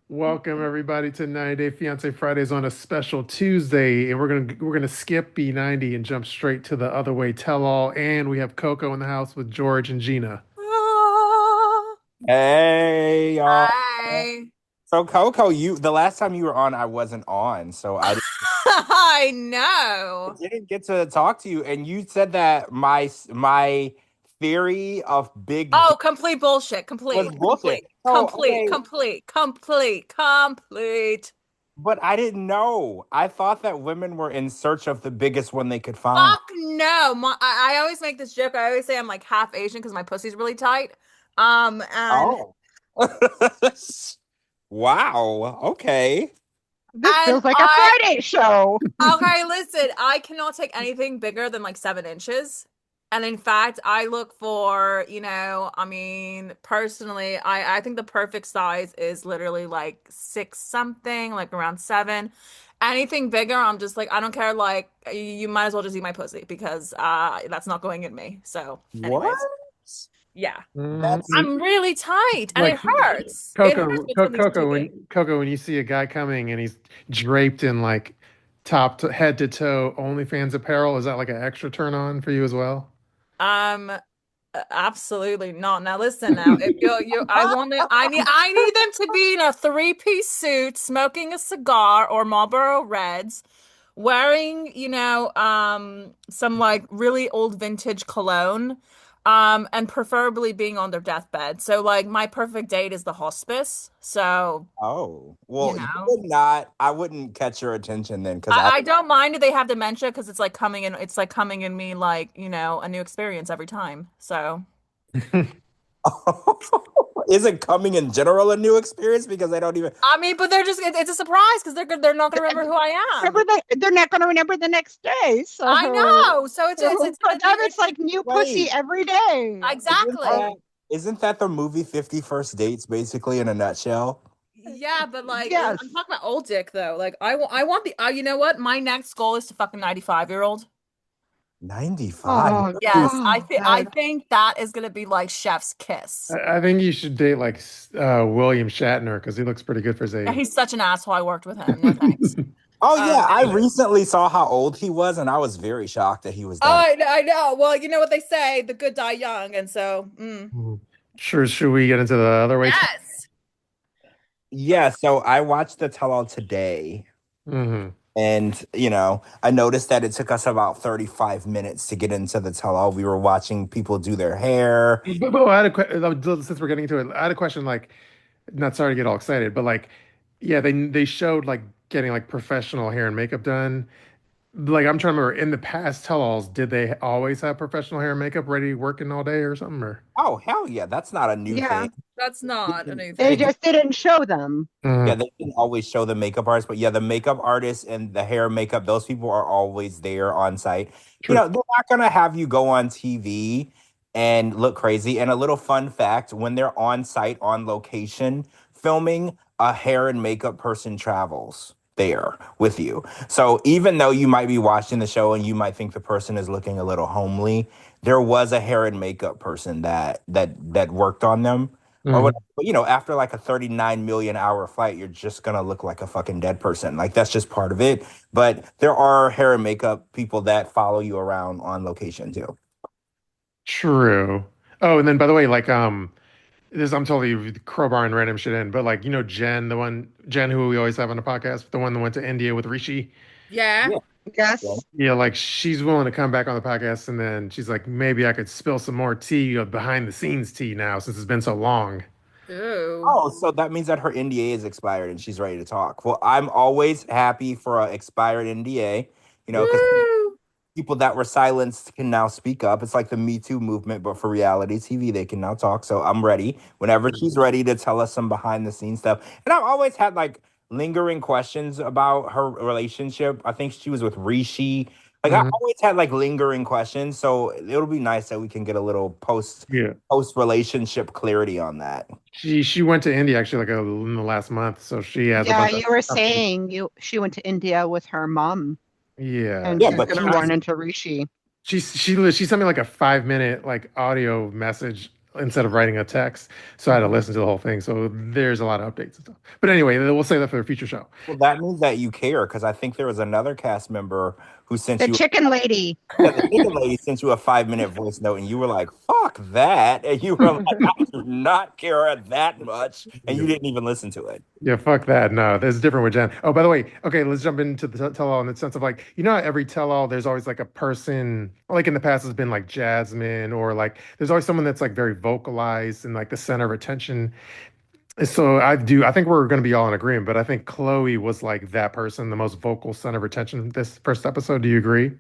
Welcome everybody to 90 Day Fiancé Fridays on a special Tuesday, and we're gonna skip B90 and jump straight to the other way tell all. And we have Coco in the house with George and Gina. Ah, Hey y'all. hi. So Coco, the last time you were on, I wasn't on, so I know. didn't get to talk to you. And you said that my theory of big Oh, complete bullshit. was Complete, bullshit. complete, So complete, okay, complete, complete, complete. but I didn't know. I thought that women were in search of the biggest one they could find. Fuck no. I always make this joke. I always say I'm like half Asian because my pussy's really tight. And Oh. Wow. Okay. This and feels like a I Friday show. okay, listen, I cannot take anything bigger than like 7 inches. And in fact, I look for, I mean, personally, I think the perfect size is literally like six something, like around seven. Anything bigger, I'm just like, I don't care. Like, you might as well just eat my pussy because that's not going in me. So, What? anyways, yeah, That's Mm, I'm really tight and it like hurts. It hurts Coco, when something's too big. Coco, when you see a guy coming and he's draped in like top to head to toe OnlyFans apparel, is that like an extra turn on for you as well? Um, Absolutely not. Now listen now. If you I want it, I need them to be in a three-piece suit, smoking a cigar or Marlboro Reds, wearing, some like really old vintage cologne, and preferably being on their deathbed. So like my perfect date is the hospice. So, Oh, you well, you know, would not, I wouldn't catch your attention then because I don't mind if they have dementia because it's like coming in me like, a new experience every time. So is it coming in general a new experience because they don't even. I mean, but it's a surprise because they're not gonna remember who I am. They're not going to remember the next day. I So, know. So it's for gonna them, be it's like new Wait, pussy every day. isn't that exactly. isn't that the movie 50 First Dates basically in a nutshell? Yeah, but like Yes. I'm talking about old dick though. Like I want the you know what? My next goal is to fuck a 95-year-old. 95. Oh, Yes, oh, I God. think that is gonna be like chef's kiss. I think you should date like William Shatner because he looks pretty good for his Yeah, age. he's such an asshole. I worked with him. No thanks. Oh yeah, I Anyways. recently saw how old he was and I was very shocked that he was Oh, that. I know. Well, you know what they say, the good die young, and so Sure, should we get into the other way? yes. Yeah, so I watched the tell all today. Hmm. And, I noticed that it took us about 35 minutes to get into the tell all. We were watching people do their hair. But I had a since we're getting to it, I had a question. Like, not sorry to get all excited, but like, yeah, they showed like getting like professional hair and makeup done. Like, I'm trying to remember in the past tell-alls, did they always have professional hair and makeup ready working all day or something? Or Oh, hell yeah, that's not a new Yeah. thing. That's not a new They They thing. did, just didn't show them. yeah, Mhm. they didn't always show the makeup artists, but yeah, the makeup artists and the hair and makeup, those people are always there on site. True. They're not gonna have you go on TV and look crazy. And a little fun fact, when they're on site on location filming, a hair and makeup person travels there with you. So even though you might be watching the show and you might think the person is looking a little homely, there was a hair and makeup person that worked on them or Mhm. whatever. But after like a 39 million hour flight, you're just gonna look like a fucking dead person. Like that's just part of it. But there are hair and makeup people that follow you around on location too. True. Oh, and then by the way, like this I'm totally crowbarring random shit in, but like Jen, Jen who we always have on the podcast, the one that went to India with Rishi. Yeah. Yeah. Yeah. Yes. Yeah, like she's willing to come back on the podcast, and then she's like, maybe I could spill some more tea, behind the scenes tea now since it's been so long. Ooh. Oh, so that means that her NDA is expired and she's ready to talk. Well, I'm always happy for an expired NDA, because Woo. people that were silenced can now speak up. It's like the Me Too movement, but for reality TV, they can now talk. So I'm ready whenever she's ready to tell us some behind the scenes stuff. And I've always had like lingering questions about her relationship. I think she was with Rishi. Like I Mhm. always had like lingering questions. So it'll be nice that we can get a little Yeah, post relationship clarity on that. she went to India actually like in the last month, so she has a Yeah, bunch of you were stuff. saying she went to India with her mom Yeah, and Yeah, she's but gonna she was run into Rishi. she sent me like a 5 minute like audio message instead of writing a text. So I had to listen to the whole thing. So there's a lot of updates and stuff. But anyway, we'll say that for a future show. Well, that means that you care because I think there was another cast member who sent The you. chicken lady. Yeah, the chicken lady sent you a 5 minute voice note, and you were like, "Fuck that," and you were like, "I do not care that much," and you didn't even listen to it. Yeah, fuck that. No, this is different with Jen. Oh, by the way, okay, let's jump into the tell-all in the sense of like, you know, how every tell-all, there's always like a person, like in the past has been like Jasmine, or like there's always someone that's like very vocalized and like the center of attention. So I think we're going to be all in agreement, but I think Chloe was like that person, the most vocal center of attention this first episode. Do you agree?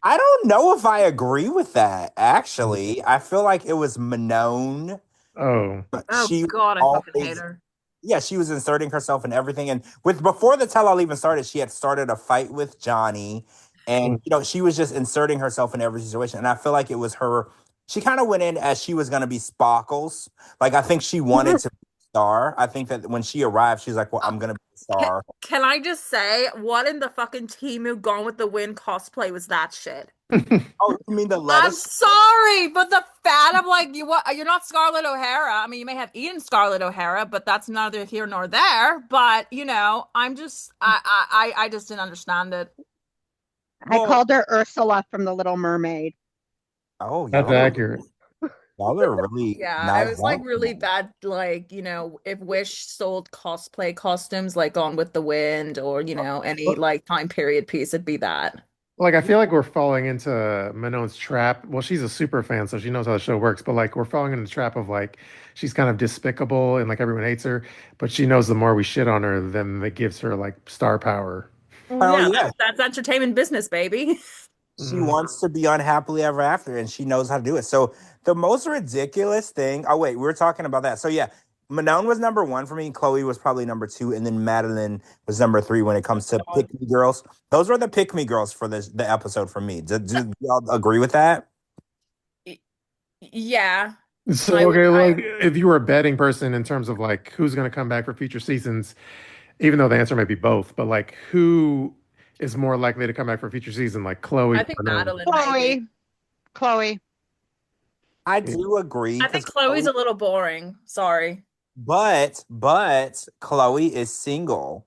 I don't know if I agree with that. Actually, I feel like it was Manon. Oh, Oh She God, I fucking hate always her. yeah, she was inserting herself in everything. And with before the tell all even started, she had started a fight with Johnny. And she was just inserting herself in every situation. And I feel like it was her. She kind of went in as she was gonna be Sparkles. Like I think she wanted to be a star. I think that when she arrived, she's like, well, I'm gonna be a Can, star. can I just say, what in the fucking Temu Gone with the Wind cosplay was that shit? Oh, you mean the I'm lettuce? sorry, but the fat of like you what you're not Scarlett O'Hara. I mean, you may have eaten Scarlett O'Hara, but that's neither here nor there. But I'm just I just didn't understand it. I Well, called her Ursula from The Little Mermaid. oh, that's accurate. y'all are really Yeah, it not was like wrong. really bad, like, if Wish sold cosplay costumes like Gone with the Wind or, any like time period piece, it'd be that. Like I feel like we're falling into Manon's trap. Well, she's a super fan, so she knows how the show works. But like we're falling into the trap of like she's kind of despicable and like everyone hates her, but she knows the more we shit on her, then that gives her like star power. Well, Hell yeah, yeah. that's entertainment business, baby. She Mm. wants to be unhappily ever after, and she knows how to do it. So the most ridiculous thing. Oh wait, we were talking about that. So yeah, Manon was number one for me. Chloe was probably number two, and then Madeline was number three when it comes to pick me girls. Those were the pick me girls for the episode for me. Do y'all agree with that? Yeah, I So would. okay, like if you were a betting person in terms of like who's going to come back for future seasons, even though the answer may be both, but like who is more likely to come back for future season, like Chloe I or think Manon? Madeline maybe. Chloe. Chloe. I do agree I because think Chloe's a little boring. Sorry. but Chloe is single,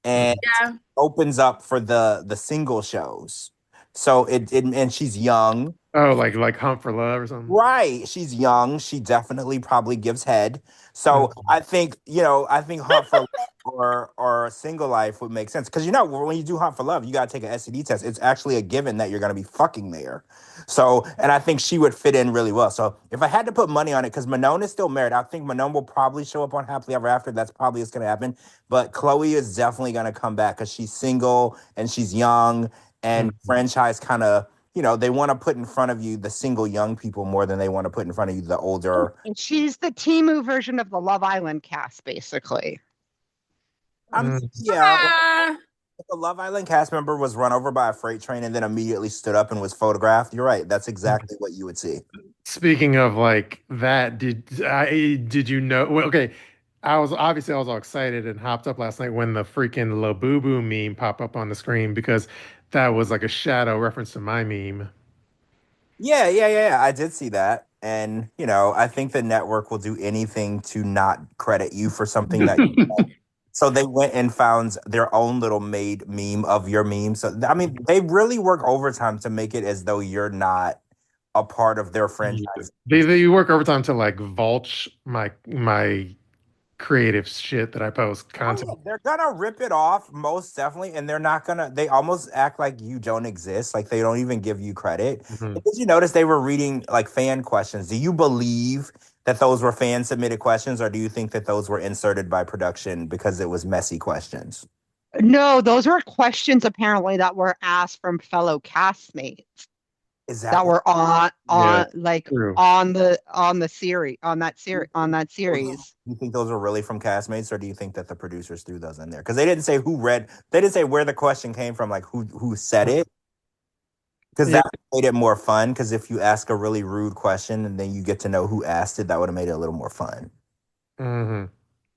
and Mhm. Yeah, opens up for the single shows. So it and she's young. Oh, like Hunt for Love or something. Right. She's young. She definitely probably gives head. So Mhm. I think Hunt for Love or Single Life would make sense. Because when you do Hunt for Love, you gotta take an STD test. It's actually a given that you're gonna be fucking there. So, and I think she would fit in really well. So if I had to put money on it, because Manon is still married, I think Manon will probably show up on Happily Ever After. That's probably what's gonna happen. But Chloe is definitely gonna come back because she's single and she's young and Mhm. franchise kind of they want to put in front of you the single young people more than they want to put in front of you the older. And she's the Timu version of the Love Island cast, basically. I mean, Mhm. yeah, if a Love Island cast member was run over by a freight train and then immediately stood up and was photographed, you're right. That's exactly what you would see. Speaking of like that, did you know? Well, okay, I was all excited and hopped up last night when the freaking Labubu meme popped up on the screen because that was like a shadow reference to my meme. Yeah. I did see that. And, I think the network will do anything to not credit you for something that. So they went and found their own little made meme of your meme. So, I mean, they really work overtime to make it as though you're not a part of their franchise. They work overtime to like vulture my creative shit that I post Oh yeah, content. they're gonna rip it off most definitely, and they're not gonna. They almost act like you don't exist, like they don't even give you credit. Mhm. And did you notice they were reading like fan questions? Do you believe that those were fan submitted questions, or do you think that those were inserted by production because it was messy questions? No, those were questions apparently that were asked from fellow castmates Is that that what? were on Yeah, on like true. on the series on that Do series. you think those were really from castmates, or do you think that the producers threw those in there? Because they didn't say who read. They didn't say where the question came from, like who said it. Because Yeah. that made it more fun. Because if you ask a really rude question and then you get to know who asked it, that would have made it a little more fun. hmm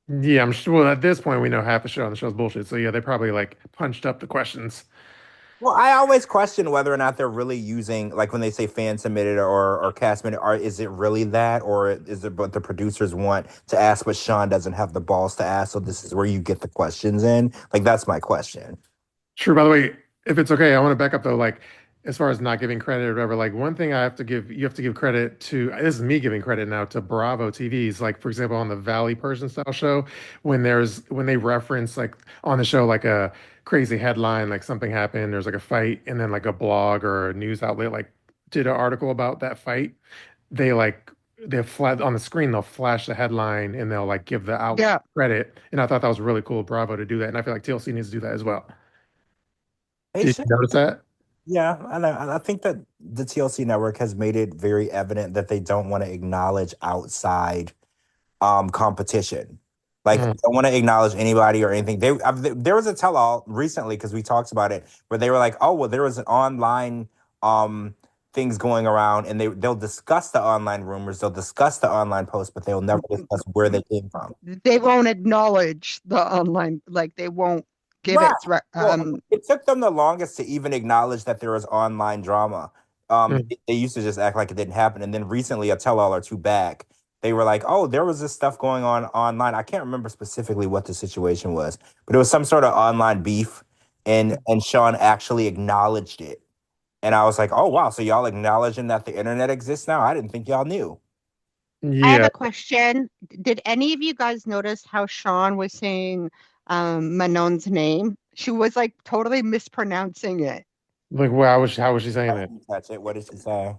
Yeah, I'm sure. Well, at this point, we know half the show on the show is bullshit. So yeah, they probably like punched up the questions. Well, I always question whether or not they're really using, like when they say fan submitted or cast submitted, is it really that, or is it what the producers want to ask, but Sean doesn't have the balls to ask? So this is where you get the questions in. Like that's my question. True. By the way, if it's okay, I want to back up though. Like, as far as not giving credit or whatever, like one thing I have to give, you have to give credit to. This is me giving credit now to Bravo TV's. Like, for example, on the Valley Person style show, when they reference like on the show like a crazy headline, like something happened, there's like a fight, and then like a blog or a news outlet like did an article about that fight. They like they flat on the screen, they'll flash the headline and they'll like give the out Yeah. credit. And I thought that was really cool, of Bravo to do that. And I feel like TLC needs to do that as well. They Did should. you notice that? Yeah, and I think that the TLC network has made it very evident that they don't want to acknowledge outside competition. Like Mm. they don't want to acknowledge anybody or anything. There was a tell all recently because we talked about it where they were like, oh well, there was an online um things going around, and they'll discuss the online rumors, they'll discuss the online posts, but they'll never discuss where they came from. They won't acknowledge the online, like they won't give Right. its Well, it took them the longest to even acknowledge that there was online drama. Mm. They used to just act like it didn't happen, and then recently, a tell-all or two back, they were like, "Oh, there was this stuff going on online." I can't remember specifically what the situation was, but it was some sort of online beef, and Sean actually acknowledged it, and I was like, "Oh wow, so y'all acknowledging that the internet exists now? I didn't think y'all knew." I have Yeah, a question. Did any of you guys notice how Sean was saying Manon's name? She was like totally mispronouncing it. like wow, how was she I saying that? didn't catch it. What did she say?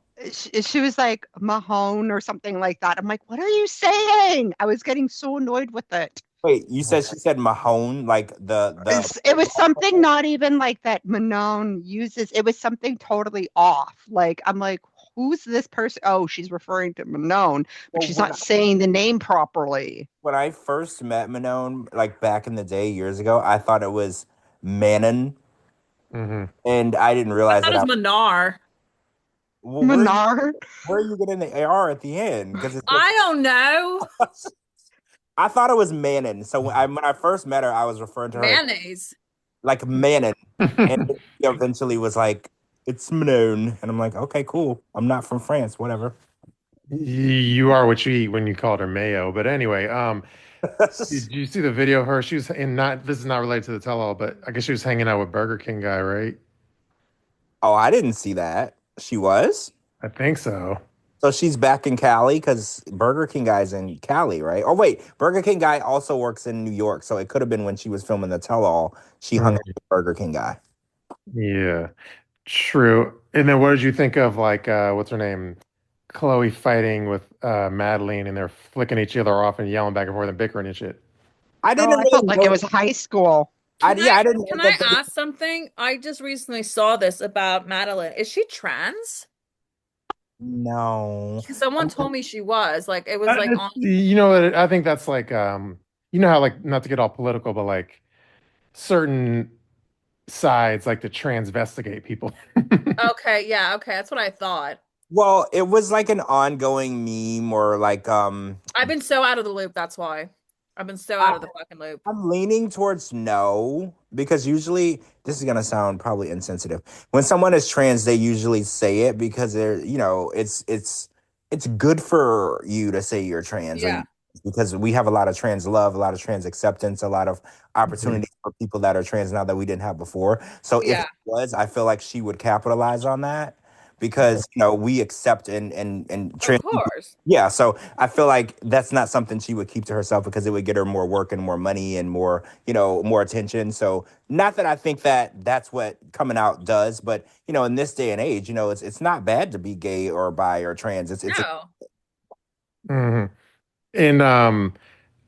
She was like Mahone or something like that. I'm like, what are you saying? I was getting so annoyed with it. Wait, you said she said Mahone, like the It was something not even like that Manon uses. It was something totally off. Like I'm like, who's this person? Oh, she's referring to Manon, but well, she's not saying the name properly. when I first met Manon, like back in the day years ago, I thought it was Manon, Hmm. and I didn't I realize thought that. it was Manar. Well, Menard. where are you getting the AR at the end? Because it's I don't know. I thought it was Manon. So when I first met her, I was referring to her Mayonnaise. like Manon, and she eventually was like, "It's Manon," and I'm like, "Okay, cool. I'm not from France, whatever." You are what you eat when you called her Mayo. But anyway, did you see the video of her? She was in not this is not related to the tell-all, but I guess she was hanging out with Burger King guy, right? Oh, I didn't see that. She was. I think so. So she's back in Cali because Burger King guy's in Cali, right? Oh wait, Burger King guy also works in New York, so it could have been when she was filming the tell-all. She hung out Mm, with Burger King guy. yeah, true. And then what did you think of like what's her name? Chloe fighting with Madeline and they're flicking each other off and yelling back and forth and bickering and shit. I Oh, didn't I really felt like it know. was high school. Yeah, I didn't know Can I that they. ask something? I just recently saw this about Madeline. Is she trans? No. 'Cause someone told me she was. Like it was like on. You know what? I think that's like you know how like not to get all political, but like certain sides like to transvestigate people. Okay, yeah, okay, that's what I thought. Well, it was like an ongoing meme or like I've been so out of the loop, that's why. I've been so out of the fucking loop. I'm leaning towards no because usually this is gonna sound probably insensitive. When someone is trans, they usually say it because they're, it's good for you to say you're trans or Yeah, you because we have a lot of trans love, a lot of trans acceptance, a lot of Mhm. opportunities for people that are trans now that we didn't have before. So if yeah, it was, I feel like she would capitalize on that because we accept and of trans people. course. Yeah, so I feel like that's not something she would keep to herself because it would get her more work and more money and more, more attention. So not that I think that that's what coming out does, but in this day and age, it's not bad to be gay or bi or trans. It's No. Mhm. And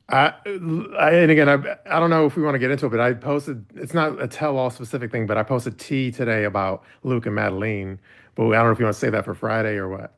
and again, I don't know if we want to get into it, but I posted, it's not a tell-all specific thing, but I posted tea today about Luke and Madeline. But I don't know if you want to say that for Friday or what.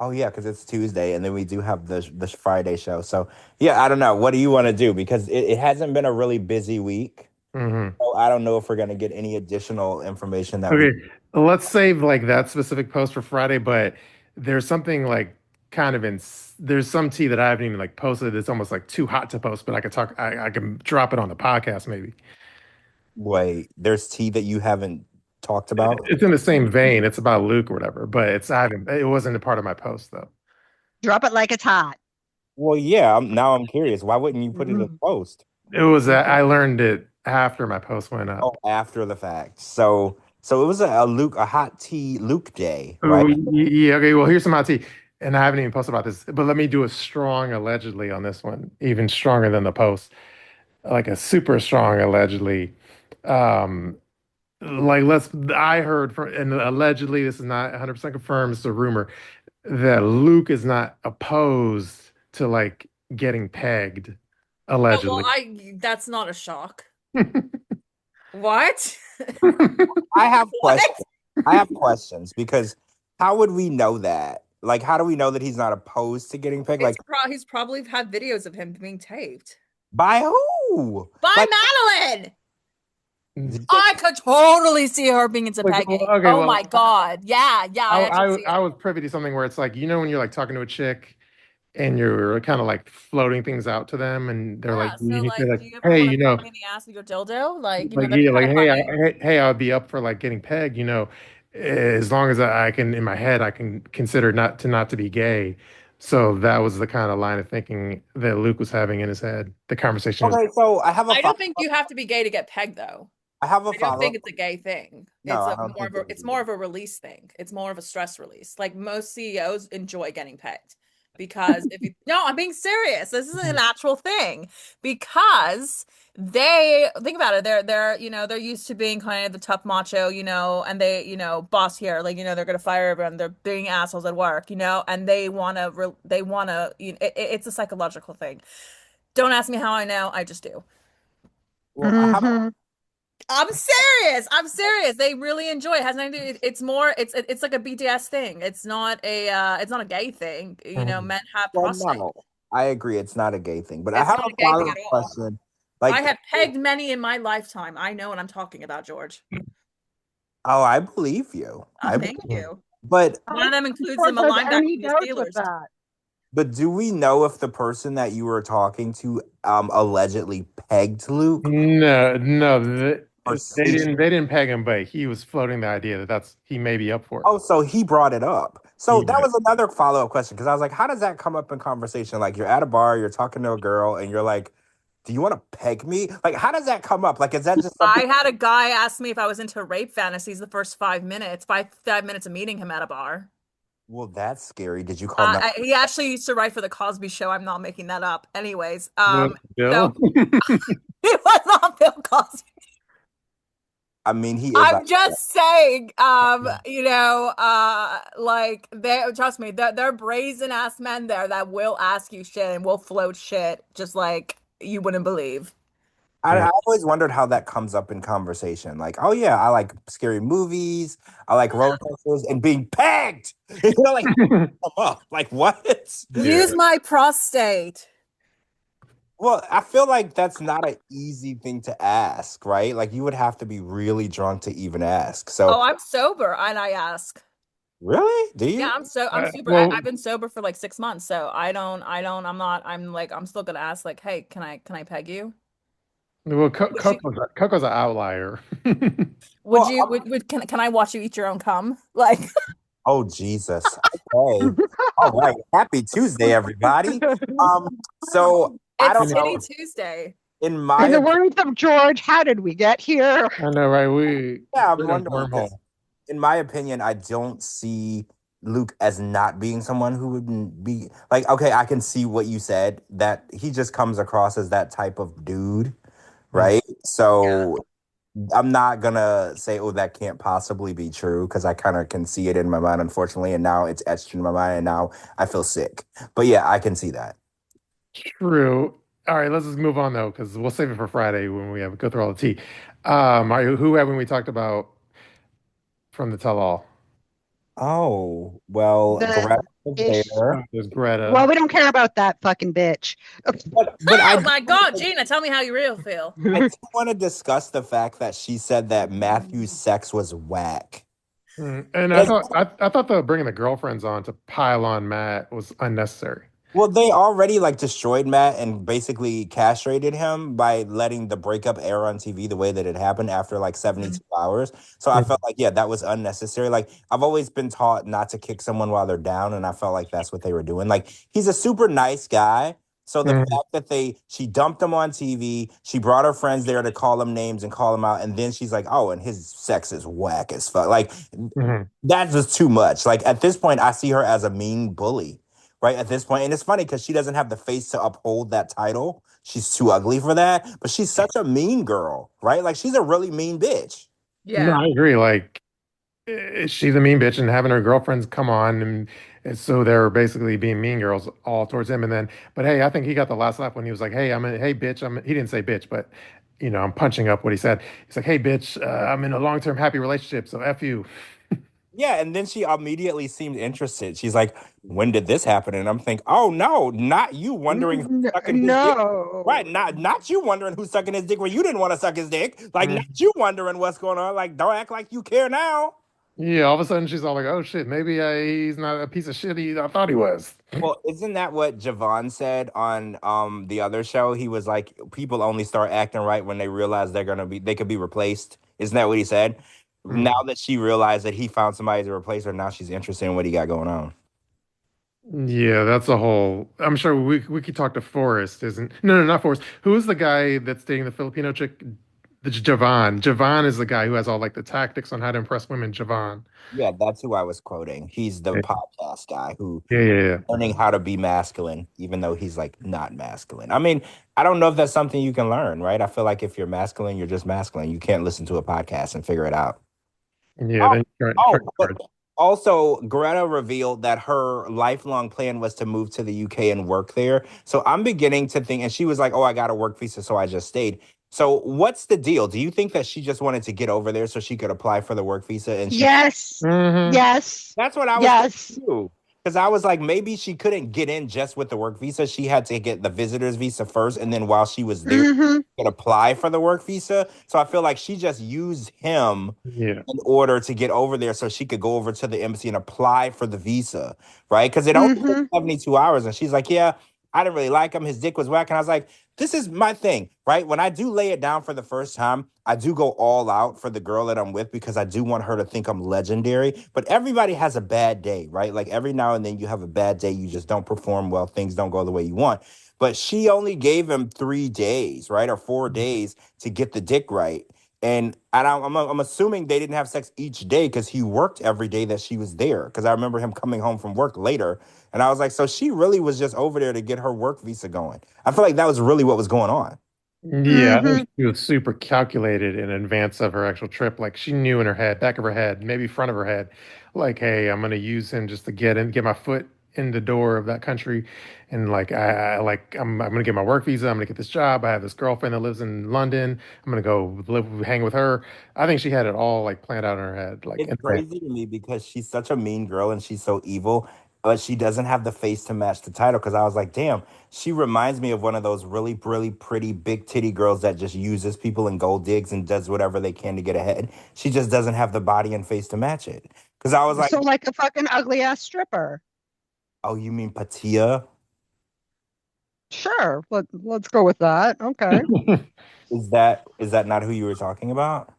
oh yeah, because it's Tuesday and then we do have the Friday show. So yeah, I don't know. What do you want to do? Because it hasn't been a really busy week. Hmm. So I don't know if we're gonna get any additional information that we. Okay, let's save like that specific post for Friday, but there's something like kind of in, there's some tea that I haven't even like posted. It's almost like too hot to post, but I could talk, I can drop it on the podcast maybe. Wait, there's tea that you haven't talked about? It's in the same vein. It's about Luke or whatever, but it wasn't a part of my post though. Drop it like it's hot. Well, yeah. Now I'm curious. Why wouldn't you put it in a post? I learned it after my post went Oh, up. after the fact. So it was a hot tea Luke day, right? Oh, yeah, okay. Well, here's some hot tea, and I haven't even posted about this, but let me do a strong allegedly on this one, even stronger than the post, like a super strong allegedly. Um, I heard from, and allegedly, this is not 100% confirmed, it's a rumor that Luke is not opposed to like getting pegged, Oh, well, allegedly. that's not a shock. What? I have What? questions. I have questions because how would we know that? Like, how do we know that he's not opposed to getting picked? Like, He's probably had videos of him being taped. by who? By Like, Madeline! I could totally see her being into Like, pegging. okay, Oh well, my God. Yeah, I actually see I it. was privy to something where it's like, when you're like talking to a chick and you're kind of like floating things out to them, and they're like, Yeah, so you say like, like, do you ever hey, want to peg me in the ass with your dildo? Like, like that'd be yeah, kind like of hey, funny. I would be up for like getting pegged, as long as I can in my head I can consider not to be gay. So that was the kind of line of thinking that Luke was having in his head. The conversation was. okay, so I have a I don't follow. think you have to be gay to get pegged, though. I have a I don't follow. think it's a gay thing. No, I don't think it is It's either. more of a release thing. It's more of a stress release. Like most CEOs enjoy getting pegged because if you no, I'm being serious. This is a natural thing because they think about it. They're used to being kind of the tough macho, and they, boss here, like, they're gonna fire everyone. They're being assholes at work, and they wanna, it's a psychological thing. Don't ask me how I know. I just do. Well, I have. Hmm. I'm serious. I'm serious. They really enjoy it. It has nothing to do. It's more. It's like a BDS thing. It's not a gay thing. Mhm. Men have Well, prostate. no, I agree. It's not a gay thing, but I It's have not a a gay thing follow-up at all. question. I Like, have pegged many in my lifetime. I know what I'm talking about, George. oh, I believe you. Oh, I thank believe, you. but One of them includes George them a has linebacker any from the doubts with Steelers. that? do we know if the person that you were talking to allegedly pegged Luke No, or they didn't peg him, but he was floating the idea that he may be up for it. Oh, so he brought it up. So that Yeah. was another follow-up question because I was like, how does that come up in conversation? Like you're at a bar, you're talking to a girl, and you're like, do you want to peg me? Like, how does that come up? Like, is that just something? I had a guy ask me if I was into rape fantasies the first 5 minutes, 5 minutes of meeting him at a bar. Well, that's scary. Did you call 9? He actually used to write for the Cosby Show. I'm not making that up. Anyways, Was so Bill? it was not Bill Cosby. I mean, he is. I'm just saying, like they trust me, they're brazen ass men there that will ask you shit and will float shit just like you wouldn't believe. I always wondered how that comes up in conversation. Like, oh yeah, I like scary movies. I like roller coasters and being pegged. Like, come up. Like what? Yeah. Use my prostate. Well, I feel like that's not an easy thing to ask, right? Like you would have to be really drunk to even ask. Oh, So, I'm sober and I ask. really? Do Yeah, you? I'm super. Well, I've been sober for like 6 months, so I'm not. I'm like I'm still gonna ask like, hey, can I peg you? Would you Coco's an outlier. would Well, you can I watch you eat your own cum? Like oh Jesus. Okay. All right. Happy Tuesday, everybody. So I it's don't Titty know. Tuesday. In my In the words of George, how did we get here? I know, right? We yeah, I'm we're in a wondering because wormhole. in my opinion, I don't see Luke as not being someone who would be like, okay, I can see what you said, that he just comes across as that type of dude, Mm. right? Yeah. So I'm not gonna say, oh, that can't possibly be true, because I kind of can see it in my mind, unfortunately, and now it's etched in my mind, and now I feel sick. But yeah, I can see that. True. All right, let's just move on though, because we'll save it for Friday when we have go through all the tea. All right, who haven't we talked about from the tell-all? Oh, well, The Greta is ish. there. There's Well, Greta. we don't care about that fucking bitch. But Oh my God, Gina, tell me how you really feel. I do want to discuss the fact that she said that Matthew's sex was whack. And I thought the bringing the girlfriends on to pile on Matt was unnecessary. Well, they already like destroyed Matt and basically castrated him by letting the breakup air on TV the way that it happened after like 72 hours. So I felt like, yeah, that was unnecessary. Like, I've always been taught not to kick someone while they're down, and I felt like that's what they were doing. Like, he's a super nice guy. So the Mhm. fact that she dumped him on TV, she brought her friends there to call him names and call him out, and then she's like, oh, and his sex is whack as fuck. Like, Mhm. that's just too much. Like, at this point, I see her as a mean bully, right? At this point, and it's funny because she doesn't have the face to uphold that title. She's too ugly for that, but she's such a mean girl, right? Like, she's a really mean bitch. No, Yeah. I agree. Like, she's a mean bitch, and having her girlfriends come on, and so they're basically being mean girls all towards him. And then, but hey, I think he got the last laugh when he was like, "Hey, hey, bitch." He didn't say bitch, but I'm punching up what he said. He's like, "Hey, bitch, I'm in a long-term happy relationship, so f you." Yeah, and then she immediately seemed interested. She's like, "When did this happen?" And I'm thinking, "Oh no, not you wondering who's sucking his dick." Right, No. not you wondering who's sucking his dick when you didn't want to suck his dick. Like, not Mhm. you wondering what's going on. Like, don't act like you care now. Yeah, all of a sudden she's all like, "Oh shit, maybe he's not a piece of shit I thought he was." Well, isn't that what Javon said on the other show? He was like, people only start acting right when they realize they could be replaced. Isn't that what he said? Now Mhm. that she realized that he found somebody to replace her, now she's interested in what he got going on. Yeah, that's a whole. I'm sure we could talk to Forrest, isn't? No, not Forrest. Who is the guy that's dating the Filipino chick? The Javon. Javon is the guy who has all like the tactics on how to impress women. Javon. Yeah, that's who I was quoting. He's the Yeah, podcast guy who yeah, yeah. learning how to be masculine, even though he's like not masculine. I mean, I don't know if that's something you can learn, right? I feel like if you're masculine, you're just masculine. You can't listen to a podcast and figure it out. Yeah, Oh, then try but hard. also Greta revealed that her lifelong plan was to move to the UK and work there. So I'm beginning to think, and she was like, "Oh, I got a work visa, so I just stayed." So what's the deal? Do you think that she just wanted to get over there so she could apply for the work visa and she Yes. Hmm. Yes. That's what I was Yes. thinking too. Because I was like, maybe she couldn't get in just with the work visa. She had to get the visitor's visa first. And then while she was there, she Hmm. could apply for the work visa. So I feel like she just used him Yeah, in order to get over there so she could go over to the embassy and apply for the visa, right? Because it only took Hmm. 72 hours. And she's like, yeah, I didn't really like him. His dick was whack. And I was like, this is my thing, right? When I do lay it down for the first time, I do go all out for the girl that I'm with because I do want her to think I'm legendary. But everybody has a bad day, right? Like every now and then you have a bad day, you just don't perform well, things don't go the way you want. But she only gave him 3 days, right? Or 4 days to get the dick right. And I'm assuming they didn't have sex each day because he worked every day that she was there. Because I remember him coming home from work later, and I was like, so she really was just over there to get her work visa going. I feel like that was really what was going on. yeah. I Hmm. think she was super calculated in advance of her actual trip. Like she knew in her head, back of her head, maybe front of her head, like, "Hey, I'm gonna use him just to get my foot in the door of that country, and like I'm gonna get my work visa. I'm gonna get this job. I have this girlfriend that lives in London. I'm gonna go hang with her." I think she had it all like planned out in her head, like It's in advance. crazy to me because she's such a mean girl and she's so evil, but she doesn't have the face to match the title. Because I was like, damn, she reminds me of one of those really, really pretty big titty girls that just uses people and gold digs and does whatever they can to get ahead. She just doesn't have the body and face to match it. Because I was like, So like a fucking ugly ass stripper. oh, you mean Patia? Sure. Let's go with that. Okay. Is that not who you were talking about?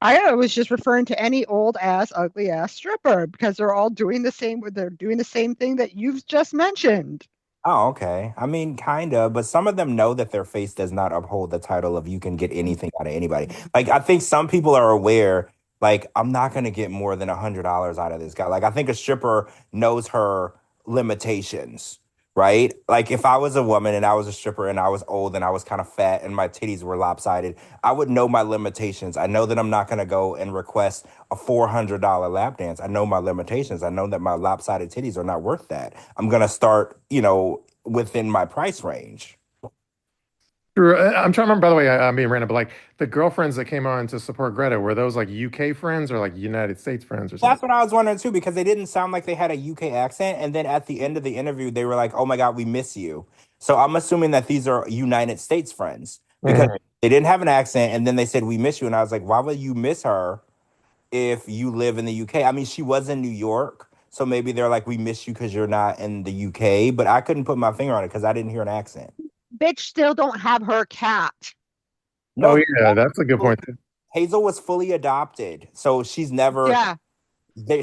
I was just referring to any old ass, ugly ass stripper because they're all doing the same. They're doing the same thing that you've just mentioned. Oh, okay. I mean, kind of, but some of them know that their face does not uphold the title of you can get anything out of anybody. Like, I think some people are aware, like, I'm not going to get more than $100 out of this guy. Like, I think a stripper knows her limitations, right? Like, if I was a woman and I was a stripper and I was old and I was kind of fat and my titties were lopsided, I would know my limitations. I know that I'm not going to go and request a $400 lap dance. I know my limitations. I know that my lopsided titties are not worth that. I'm gonna start, within my price range. True. I'm trying to remember, by the way, I'm being random, but like the girlfriends that came on to support Greta, were those like UK friends or like United States friends or something? That's what I was wondering too, because they didn't sound like they had a UK accent. And then at the end of the interview, they were like, "Oh my God, we miss you." So I'm assuming that these are United States friends because Mhm. they didn't have an accent, and then they said, "We miss you," and I was like, "Why would you miss her if you live in the UK?" I mean, she was in New York, So maybe they're like, we miss you because you're not in the UK. But I couldn't put my finger on it because I didn't hear an accent. Bitch still don't have her cat. Oh No, yeah, that's a good point too. Hazel was fully adopted, so she's never Yeah.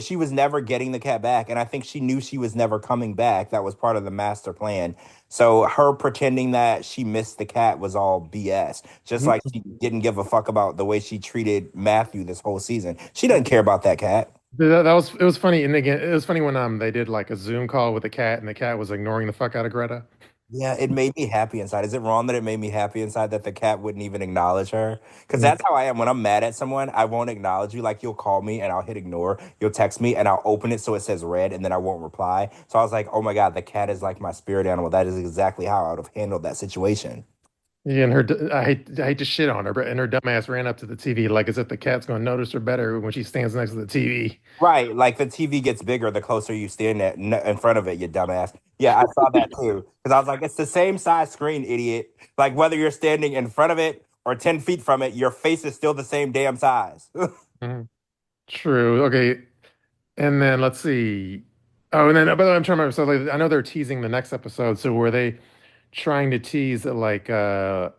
she was never getting the cat back, and I think she knew she was never coming back. That was part of the master plan. So her pretending that she missed the cat was all BS. Just like she didn't give a fuck about the way she treated Matthew this whole season. She doesn't care about that cat. That was it was funny, and again, it was funny when they did like a Zoom call with the cat, and the cat was ignoring the fuck out of Greta. Yeah, it made me happy inside. Is it wrong that it made me happy inside that the cat wouldn't even acknowledge her? Because Mm. that's how I am. When I'm mad at someone, I won't acknowledge you. Like you'll call me and I'll hit ignore. You'll text me and I'll open it so it says red and then I won't reply. So I was like, oh my God, the cat is like my spirit animal. That is exactly how I would have handled that situation. Yeah, and I hate to shit on her, but and her dumbass ran up to the TV like as if the cat's going to notice her better when she stands next to the TV. Right, like the TV gets bigger the closer you stand in front of it, you dumbass. Yeah, I saw that too. Because I was like, it's the same size screen, idiot. Like whether you're standing in front of it or 10 feet from it, your face is still the same damn size. Mhm. True. Okay, and then let's see. Oh, and then by the way, I'm trying to remember. So like, I know they're teasing the next episode. So were they trying to tease that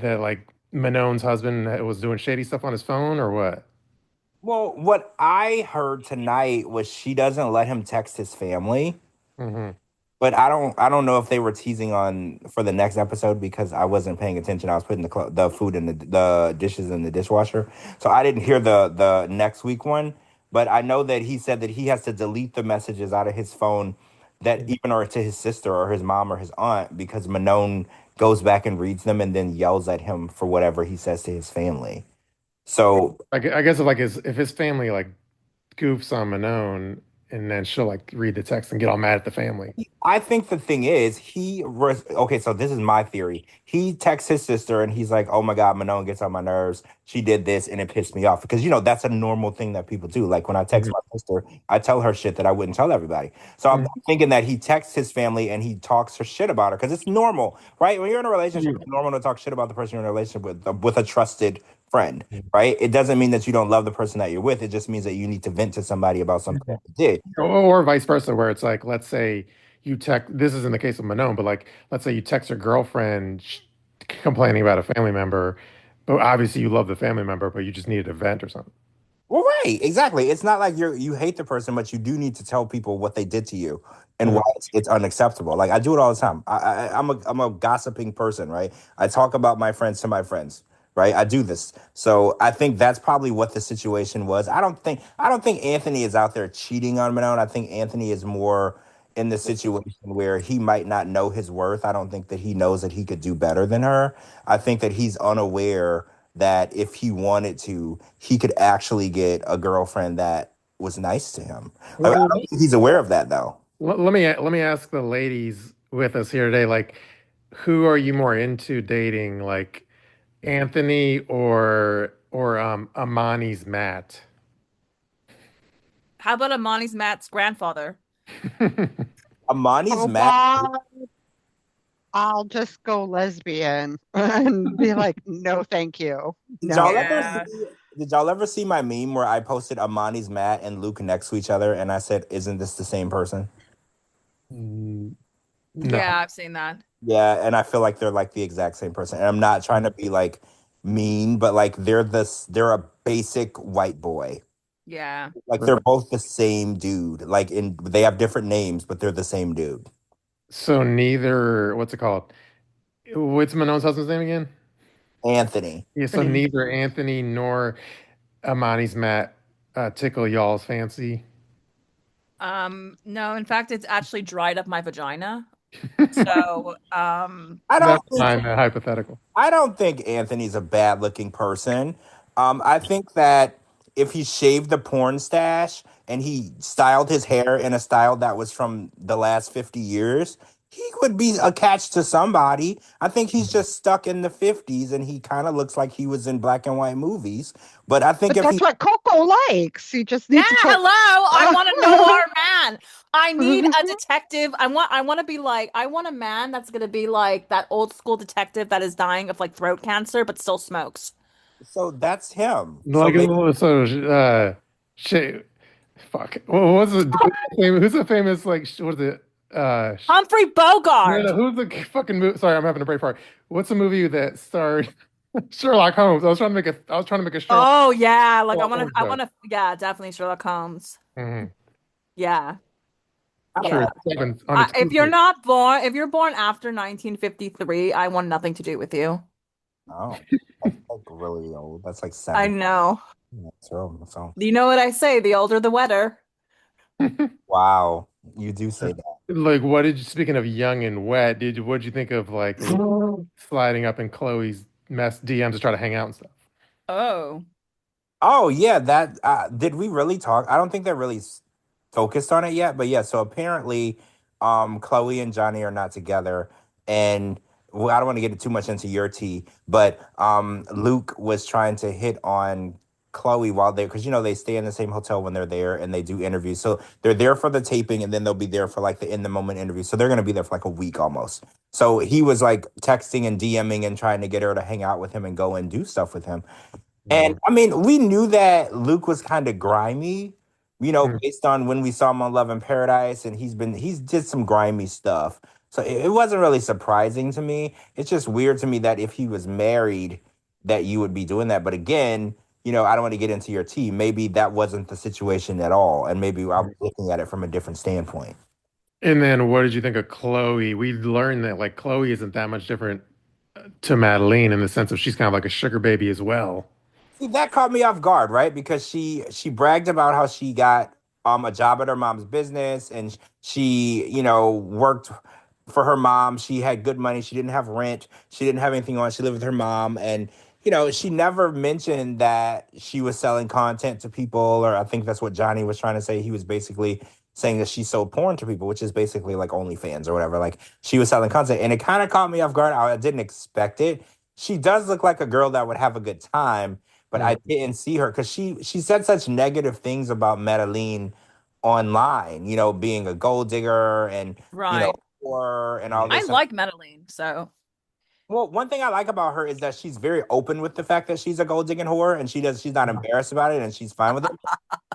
like Manon's husband was doing shady stuff on his phone or what? Well, what I heard tonight was she doesn't let him text his family. Hmm. But I don't know if they were teasing on for the next episode because I wasn't paying attention. I was putting the food in the dishes in the dishwasher. So I didn't hear the next week one, but I know that he said that he has to delete the messages out of his phone that even are to his sister or his mom or his aunt because Manon goes back and reads them and then yells at him for whatever he says to his family. So I guess if his family like goofs on Manon, and then she'll like read the text and get all mad at the family. I think the thing is, okay, so this is my theory. He texts his sister and he's like, oh my God, Manon gets on my nerves. She did this and it pissed me off. Because, that's a normal thing that people do. Like when I text Mhm. my sister, I tell her shit that I wouldn't tell everybody. So I'm Mhm. thinking that he texts his family and he talks her shit about her because it's normal, right? When you're in a relationship, it's normal to talk shit about the person you're in a relationship with a trusted friend, right? It doesn't mean that you don't love the person that you're with. It just means that you need to vent to somebody about something that you did. Or vice versa, where it's like, let's say you text, this is in the case of Manon, but like, let's say you text your girlfriend complaining about a family member, but obviously you love the family member, but you just needed a vent or something. Well, right, exactly. It's not like you hate the person, but you do need to tell people what they did to you and why Mhm. it's unacceptable. Like I do it all the time. I'm a gossiping person, right? I talk about my friends to my friends, right? I do this, so I think that's probably what the situation was. I don't think Anthony is out there cheating on Manon. I think Anthony is more in the situation where he might not know his worth. I don't think that he knows that he could do better than her. I think that he's unaware that if he wanted to, he could actually get a girlfriend that was nice to him. Like, I Well, don't think he's aware of that though. let me ask the ladies with us here today, like, who are you more into dating, like Anthony or Amani's Matt? How about Amani's Matt's grandfather? Amani's Oh mad. God, I'll just go lesbian and be like, no, thank you. Did y'all No. ever see? Yeah. Did y'all ever see my meme where I posted Amani's Matt and Luke next to each other, and I said, "Isn't this the same person?" Mm, no. Yeah, I've seen that. Yeah, and I feel like they're like the exact same person. And I'm not trying to be like mean, but like they're a basic white boy. Yeah. Like they're both the same dude. Like they have different names, but they're the same dude. So neither, what's it called? What's Manon's husband's name again? Anthony. Yeah, so neither Anthony nor Amani's Matt tickle y'all's fancy. No, in fact, it's actually dried up my vagina. So, I That's don't think fine, hypothetical. I don't think Anthony's a bad looking person. I think that if he shaved the porn stash and he styled his hair in a style that was from the last 50 years, he would be attached to somebody. I think he's just stuck in the 50s and he kind of looks like he was in black and white movies. But I think But if that's he what Coco likes. You just yeah, need to put. hello. I want a noir man. I need a detective. I want to be like I want a man that's gonna be like that old school detective that is dying of like throat cancer but still smokes. so that's him. So Like, maybe so, sh Fuck. Well, who's the famous like what is it? Humphrey No, no, Bogart. who's the fucking movie? Sorry, I'm having a brain fart. What's the movie that starred Sherlock Holmes? I was trying to make a strong Oh yeah, like Sherlock Holmes I joke. wanna, yeah, definitely Sherlock Holmes. Hmm. Yeah, I'm sure yeah. it's unexpected. If you're born after 1953, I want nothing to do with you. Oh, that's like really old. That's like I 7. know. So You know what I say, the older the wetter. wow, you do say that. Like, what did you, speaking of young and wet, what did you think of like sliding up in Chloe's mess DMs to try to hang out and stuff? Oh. Oh yeah, that did we really talk? I don't think they really focused on it yet, but yeah. So apparently, Chloe and Johnny are not together, and well, I don't want to get too much into your tea, but Luke was trying to hit on Chloe while they, because they stay in the same hotel when they're there, and they do interviews. So they're there for the taping, and then they'll be there for like the in the moment interview. So they're gonna be there for like a week almost. So he was like texting and DMing and trying to get her to hang out with him and go and do stuff with him. And Mhm. I mean, we knew that Luke was kind of grimy, Mhm. based on when we saw him on Love in Paradise, and he's did some grimy stuff. So it wasn't really surprising to me. It's just weird to me that if he was married, that you would be doing that. But again, I don't want to get into your tea. Maybe that wasn't the situation at all, and maybe I was looking at it from a different standpoint. And then what did you think of Chloe? We learned that like Chloe isn't that much different to Madeline in the sense of she's kind of like a sugar baby as well. See, that caught me off guard, right? Because she bragged about how she got a job at her mom's business, and she, worked for her mom. She had good money. She didn't have rent. She didn't have anything on. She lived with her mom, and she never mentioned that she was selling content to people, or I think that's what Johnny was trying to say. He was basically saying that she sold porn to people, which is basically like OnlyFans or whatever. Like she was selling content, and it kind of caught me off guard. I didn't expect it. She does look like a girl that would have a good time, but I Mhm. didn't see her because she said such negative things about Madeline online, being a gold digger and Right. poor and all I this. like Madeline, so Well, one thing I like about her is that she's very open with the fact that she's a gold digging whore, and she's not embarrassed about it, and she's fine with it.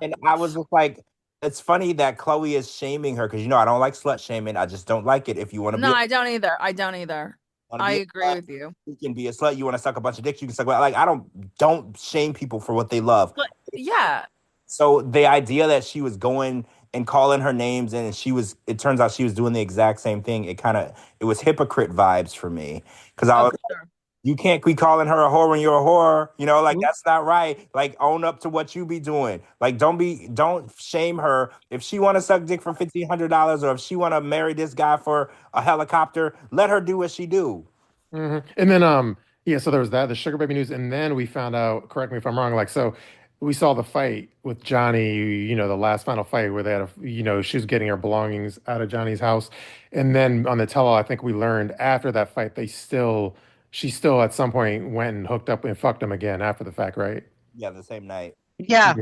And I was just like, it's funny that Chloe is shaming her because I don't like slut shaming. I just don't like it. If you want to no, be I don't either. I don't either. I a agree slut, with you. you can be a slut. You want to suck a bunch of dicks, you can suck. Like I don't shame people for what they love. But yeah, So the idea that she was going and calling her names and it turns out she was doing the exact same thing. It was hypocrite vibes for me. Because I oh was, for sure. you can't be calling her a whore when you're a whore. Like Mhm. that's not right. Like own up to what you be doing. Like don't shame her. If she want to suck dick for $1,500 or if she want to marry this guy for a helicopter, let her do what she do. And then yeah, so there was that, the sugar baby news, and then we found out, correct me if I'm wrong, like so we saw the fight with Johnny, the last final fight where they had she was getting her belongings out of Johnny's house. And then on the tell-all, I think we learned after that fight she still at some point went and hooked up and fucked him again after the fact, right? Yeah, the same night. Yeah.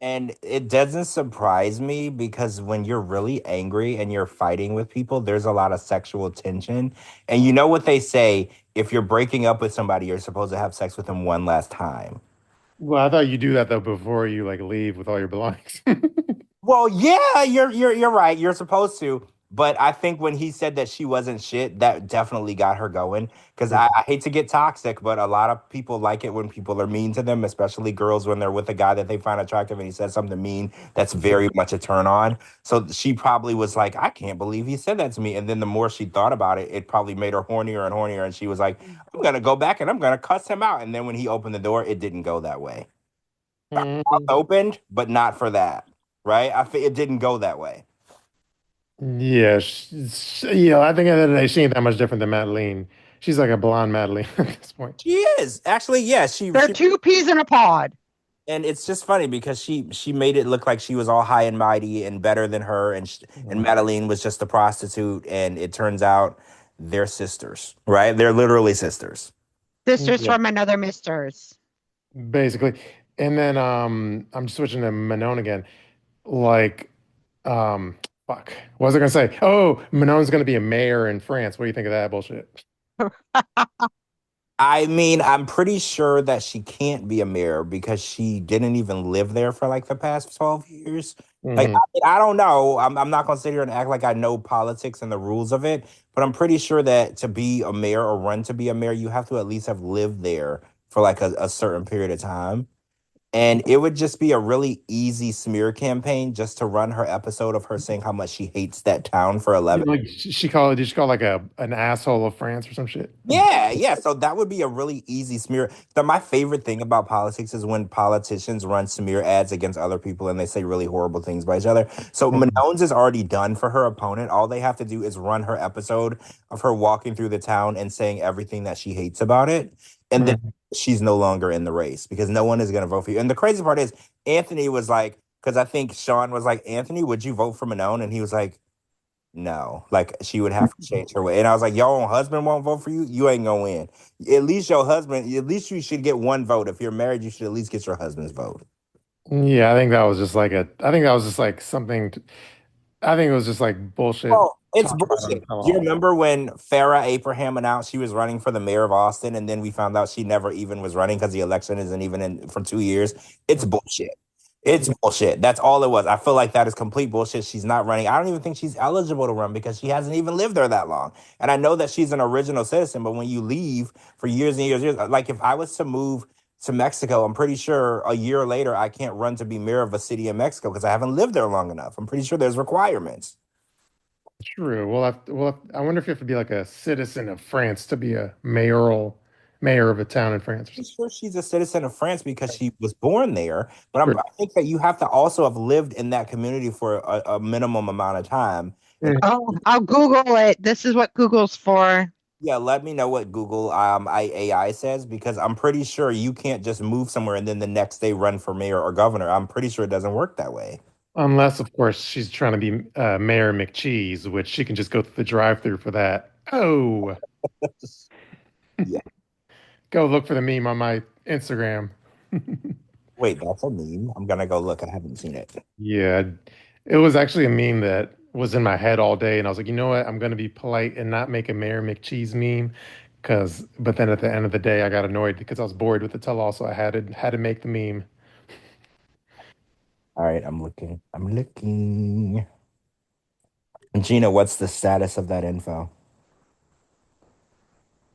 And it doesn't surprise me because when you're really angry and you're fighting with people, there's a lot of sexual tension. And you know what they say, if you're breaking up with somebody, you're supposed to have sex with them one last time. Well, I thought you do that though before you like leave with all your belongings. Well, yeah, you're right. You're supposed to. But I think when he said that she wasn't shit, that definitely got her going. Because I hate to get toxic, but a lot of people like it when people are mean to them, especially girls when they're with a guy that they find attractive and he says something mean. That's very much a turn on. So she probably was like, I can't believe he said that to me. And then the more she thought about it, it probably made her hornier and hornier. And she was like, I'm gonna go back and I'm gonna cuss him out. And then when he opened the door, it didn't go that way. Mouth Mhm. opened, but not for that, right? I think it didn't go that way. Yeah, I think at the end of the day, she ain't that much different than Madeline. She's like a blonde Madeline at this point. She is actually, yeah. They're two peas in a pod. And it's just funny because she made it look like she was all high and mighty and better than her, and Mhm. Madeline was just a prostitute, and it turns out they're sisters, right? They're literally sisters. Sisters Yeah, from another misters. basically. And then I'm just switching to Manon again. Like, um, fuck. What was I gonna say? Oh, Manon's gonna be a mayor in France. What do you think of that bullshit? I mean, I'm pretty sure that she can't be a mayor because she didn't even live there for like the past 12 years. Like, Hmm. I don't know. I'm not going to sit here and act like I know politics and the rules of it, but I'm pretty sure that to be a mayor or run to be a mayor, you have to at least have lived there for like a certain period of time. And it would just be a really easy smear campaign just to run her episode of her saying how much she hates that town for 11. Like she called, did she call like a an asshole of France or some shit? Yeah, yeah. So that would be a really easy smear. My favorite thing about politics is when politicians run smear ads against other people and they say really horrible things by each other. So Mhm. Manon's is already done for her opponent. All they have to do is run her episode of her walking through the town and saying everything that she hates about it. And then Mhm. she's no longer in the race because no one is going to vote for you. And the crazy part is, Anthony was like, because I think Sean was like, Anthony, would you vote for Manon? And he was like, no, like she would have to change her way. And I was like, your own husband won't vote for you. You ain't gonna win. At least your husband. At least you should get one vote. If you're married, you should at least get your husband's vote. Yeah, I think that was just like a. I think that was just like something. I think it was just like bullshit Well, it's talked about on bullshit. the tell Do you all. remember when Farrah Abraham announced she was running for the mayor of Austin, and then we found out she never even was running because the election isn't even in for 2 years? It's bullshit. It's bullshit. That's all it was. I feel like that is complete bullshit. She's not running. I don't even think she's eligible to run because she hasn't even lived there that long. And I know that she's an original citizen, but when you leave for years and years, like if I was to move to Mexico, I'm pretty sure a year later I can't run to be mayor of a city in Mexico because I haven't lived there long enough. I'm pretty sure there's requirements. True. I wonder if you have to be like a citizen of France to be a mayor of a town in France or I'm something. sure she's a citizen of France because she was born there, but True. I think that you have to also have lived in that community for a minimum amount of time. And Mhm. Oh, I'll Google it. This is what Google's for. yeah, let me know what Google AI says because I'm pretty sure you can't just move somewhere and then the next day run for mayor or governor. I'm pretty sure it doesn't work that way. Unless, of course, she's trying to be Mayor McCheese, which she can just go through the drive-through for that. Oh, Yeah. go look for the meme on my Instagram. Wait, that's a meme. I'm gonna go look. I haven't seen it. Yeah, it was actually a meme that was in my head all day, and I was like, you know what? I'm gonna be polite and not make a Mayor McCheese meme, but then at the end of the day, I got annoyed because I was bored with the tell-all, so I had to make the meme. All right, I'm looking. I'm looking. Gina, what's the status of that info?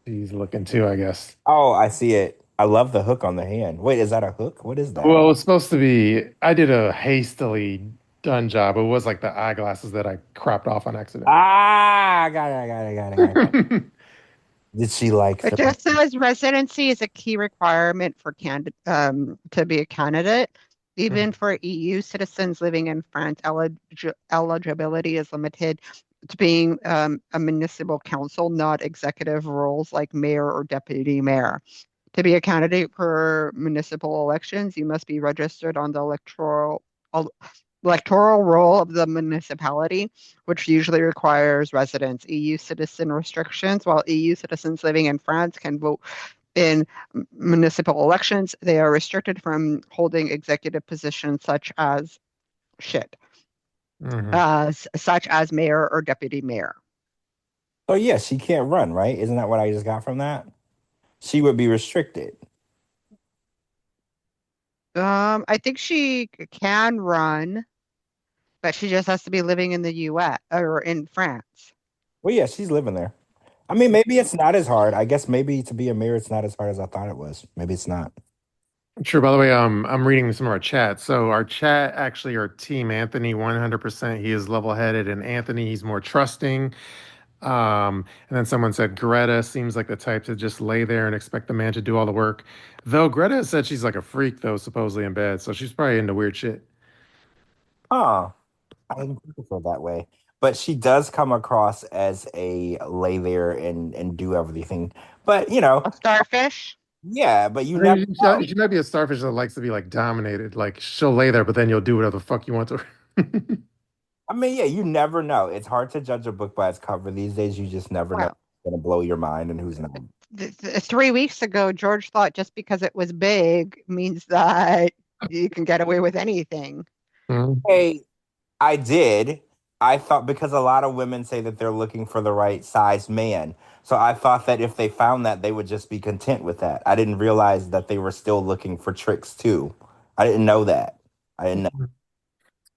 She's looking too, I guess. Oh, I see it. I love the hook on the hand. Wait, is that a hook? What is that? Well, it's supposed to be. I did a hastily done job. It was like the eyeglasses that I cropped off on accident. Ah, I got it, I got it, I got it, got it. Did she like It the just says residency is a key requirement for to be a candidate. Even for EU citizens living in France, eligibility is limited to being a municipal council, not executive roles like mayor or deputy mayor. To be a candidate for municipal elections, you must be registered on the el- electoral roll of the municipality, which usually requires residents. EU citizen restrictions, while EU citizens living in France can vote in municipal elections, they are restricted from holding executive positions Hmm. such as mayor or deputy mayor. Oh yeah, she can't run, right? Isn't that what I just got from that? She would be restricted. I think she can run, but she just has to be living in the US or in France. Well, yeah, she's living there. I mean, maybe it's not as hard. I guess maybe to be a mayor, it's not as hard as I thought it was. Maybe it's not. True. By the way, I'm reading some of our chat. So our chat actually are Team Anthony 100%. He is level-headed, and Anthony, he's more trusting. And then someone said Greta seems like the type to just lay there and expect the man to do all the work. Though Greta said she's like a freak, though, supposedly in bed. So she's probably into weird shit. Huh. I didn't think of her that way. But she does come across as a lay there and do everything. But A starfish? yeah, but you I never mean, know. she might be a starfish that likes to be like dominated. Like she'll lay there, but then you'll do whatever the fuck you want to her. I mean, yeah, you never know. It's hard to judge a book by its cover these days. You just never know Well, who's gonna blow your mind and who's not. 3 weeks ago, George thought just because it was big means that you can get away with anything. Mhm. Hey, I did. I thought because a lot of women say that they're looking for the right size man. So I thought that if they found that, they would just be content with that. I didn't realize that they were still looking for tricks too. I didn't know that. I didn't know.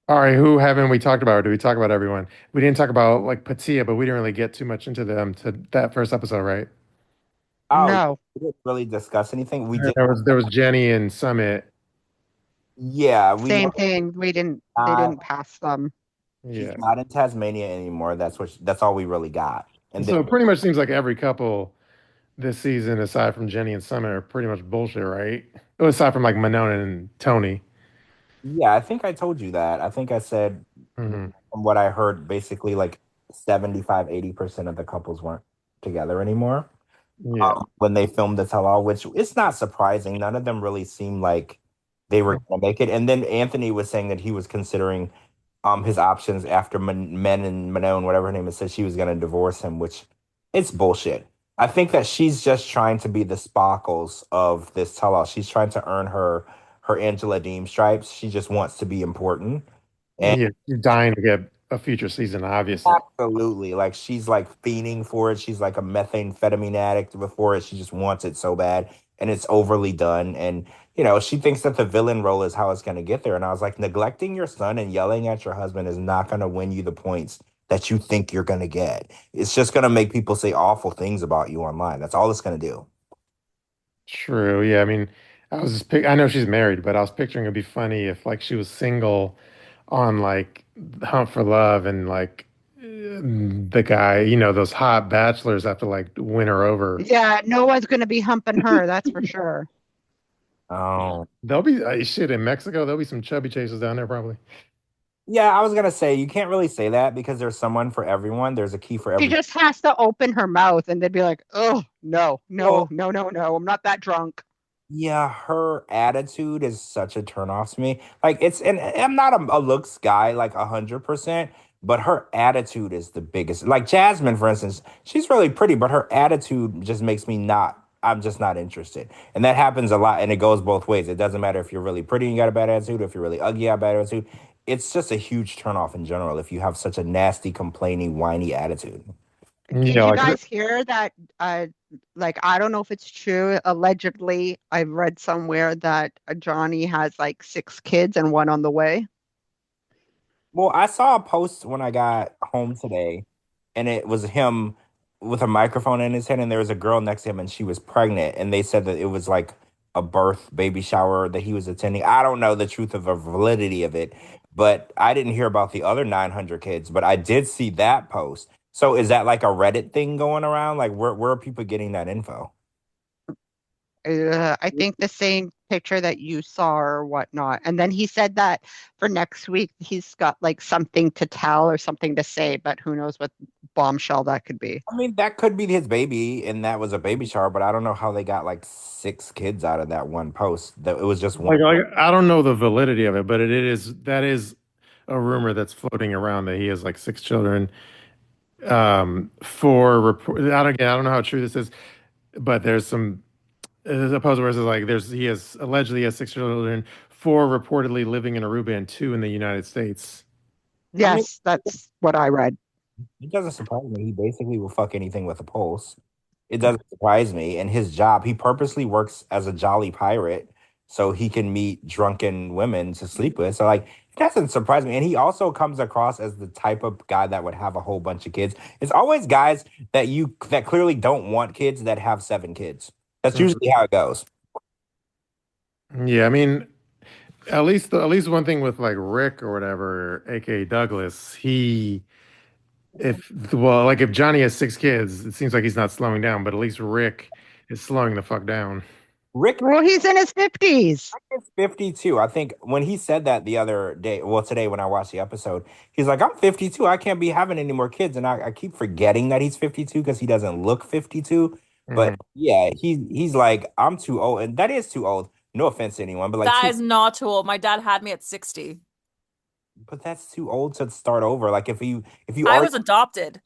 All right, who haven't we talked about? Or do we talk about everyone? We didn't talk about like Patia, but we didn't really get too much into them to that first episode, right? Oh, No, we didn't really discuss anything. We did. There was Jenny and Summit. Yeah, we know same thing. They not, didn't pass them. she's Yeah. not in Tasmania anymore. That's all we really got. And then So it pretty much seems like every couple this season, aside from Jenny and Summit, are pretty much bullshit, right? Oh, aside from like Manon and Tony. yeah, I think I told you that. I think I said Hmm. from what I heard, basically like 75, 80% of the couples weren't together anymore. Yeah. When they filmed the tell-all, which it's not surprising. None of them really seemed like they were going to make it. And then Anthony was saying that he was considering his options after Men and Manon, whatever her name is, said she was going to divorce him, which it's bullshit. I think that she's just trying to be the Sparkles of this tell-all. She's trying to earn her Angela Deem stripes. She just wants to be important. Yeah. You're dying to get a future season, obviously. Absolutely. Like she's like fiending for it. She's like a methamphetamine addict before it. She just wants it so bad. And it's overly done. And, she thinks that the villain role is how it's going to get there. And I was like, neglecting your son and yelling at your husband is not going to win you the points that you think you're going to get. It's just going to make people say awful things about you online. That's all it's going to do. True. Yeah. I mean, I know she's married, but I was picturing it'd be funny if like she was single on like Hunt for Love and like the guy, those hot bachelors have to like win her over. Yeah, no one's going to be humping her, that's for sure. Oh. There'll be shit in Mexico. There'll be some chubby chasers down there probably. Yeah, I was going to say, you can't really say that because there's someone for everyone. There's a key for She every. just has to open her mouth and they'd be like, oh, no, Well, no, no, no, no. I'm not that drunk. yeah, her attitude is such a turnoff to me. Like and I'm not a looks guy like 100%, but her attitude is the biggest. Like Jasmine, for instance, she's really pretty, but her attitude just makes me not. I'm just not interested, and that happens a lot, and it goes both ways. It doesn't matter if you're really pretty and you got a bad attitude, or if you're really ugly, you got a bad attitude. It's just a huge turnoff in general if you have such a nasty, complaining, whiny attitude. Did you Like guys hear that? Like, I don't know if it's true. Allegedly, I've read somewhere that Johnny has like 6 kids and one on the way. Well, I saw a post when I got home today, and it was him with a microphone in his hand, and there was a girl next to him, and she was pregnant, and they said that it was like a birth baby shower that he was attending. I don't know the truth of the validity of it, but I didn't hear about the other 900 kids, but I did see that post. So is that like a Reddit thing going around? Like where are people getting that info? I think the same picture that you saw or whatnot. And then he said that for next week, he's got like something to tell or something to say, but who knows what bombshell that could be. I mean, that could be his baby, and that was a baby shower, but I don't know how they got like 6 kids out of that one post. That it was just one. I don't know the validity of it, but that is a rumor that's floating around that he has like 6 children. For report, I don't know how true this is, but there's a post where it says like he has allegedly has 6 children, four reportedly living in Aruba and two in the United States. I mean, Yes, that's what I read. it doesn't surprise me. He basically will fuck anything with a pulse. It doesn't surprise me. And his job, he purposely works as a jolly pirate so he can meet drunken women to sleep with. So like it doesn't surprise me. And he also comes across as the type of guy that would have a whole bunch of kids. It's always guys that clearly don't want kids that have 7 kids. That's Mhm. usually how it goes. Yeah, I mean, at least one thing with like Rick or whatever, aka Douglas, if Johnny has 6 kids, it seems like he's not slowing down, but at least Rick is slowing the fuck down. Rick Well, he's in his 50s. is 52. I think when he said that the other day, well, today when I watched the episode, he's like, I'm 52. I can't be having any more kids. And I keep forgetting that he's 52 because he doesn't look 52. But Mhm. yeah, he's like, I'm too old. And that is too old. No offense to anyone, but like, That is not too old. My dad had me at 60. but that's too old to start over. Like, if you I already, was adopted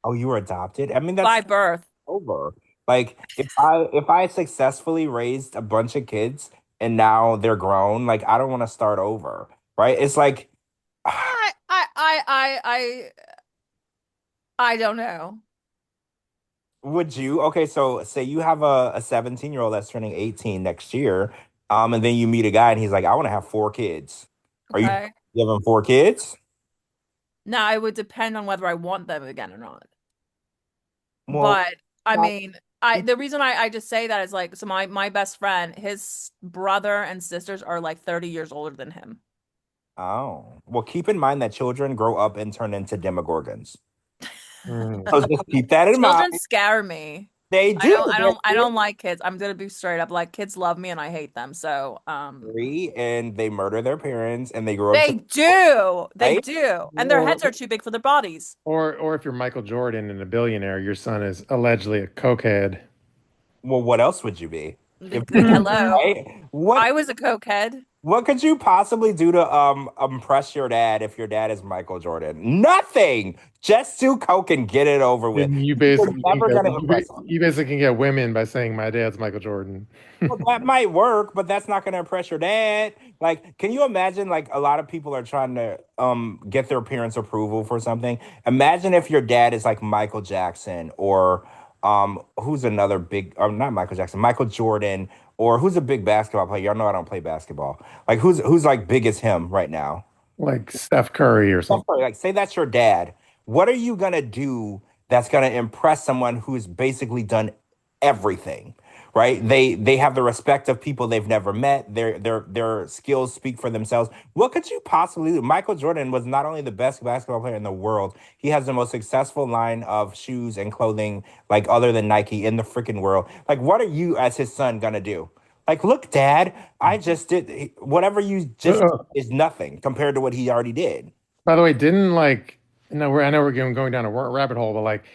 oh, you were adopted. I mean, by that's birth. over. Like, if I successfully raised a bunch of kids and now they're grown, like, I don't want to start over. Right? It's like, I don't know. Would you? Okay, so say you have a 17-year-old that's turning 18 next year, and then you meet a guy and he's like, I want to have 4 kids. Are you Okay. giving 4 kids? Now it would depend on whether I want them again or not. Well, But I mean, I the reason I just say that is like so my best friend, his brother and sisters are like 30 years older than him. oh. Well, keep in mind that children grow up and turn into demogorgons. Mm. So just keep that in mind. Children scare me. They do. They're I don't like kids. I'm gonna be straight up. Like kids love me and I hate them. So scary and they murder their parents and they grow up they to do. They right. do. And their Or heads are too big for their bodies. or if you're Michael Jordan and a billionaire, your son is allegedly a cokehead. Well, what else would you be? If Like, hello. right? What I was a cokehead. what could you possibly do to impress your dad if your dad is Michael Jordan? Nothing. Just do coke and get it over with. And You're never gonna impress him. you basically can get women by saying my dad's Michael Jordan. Well, that might work, but that's not gonna impress your dad. Like, can you imagine like a lot of people are trying to get their parents' approval for something? Imagine if your dad is like Michael Jackson or who's another big not Michael Jackson, Michael Jordan, or who's a big basketball player? Y'all know I don't play basketball. Like who's like big as him right now? Like Steph Curry or Steph something. Curry, like say that's your dad. What are you gonna do that's gonna impress someone who's basically done everything? Right? They have the respect of people they've never met. Their skills speak for themselves. What could you possibly do? Michael Jordan was not only the best basketball player in the world, he has the most successful line of shoes and clothing, like other than Nike, in the freaking world. Like, what are you as his son gonna do? Like, look, Dad, I just did whatever you just Uh, is nothing compared to what he already did. by the way, didn't like no, I know we're going down a rabbit hole, but like,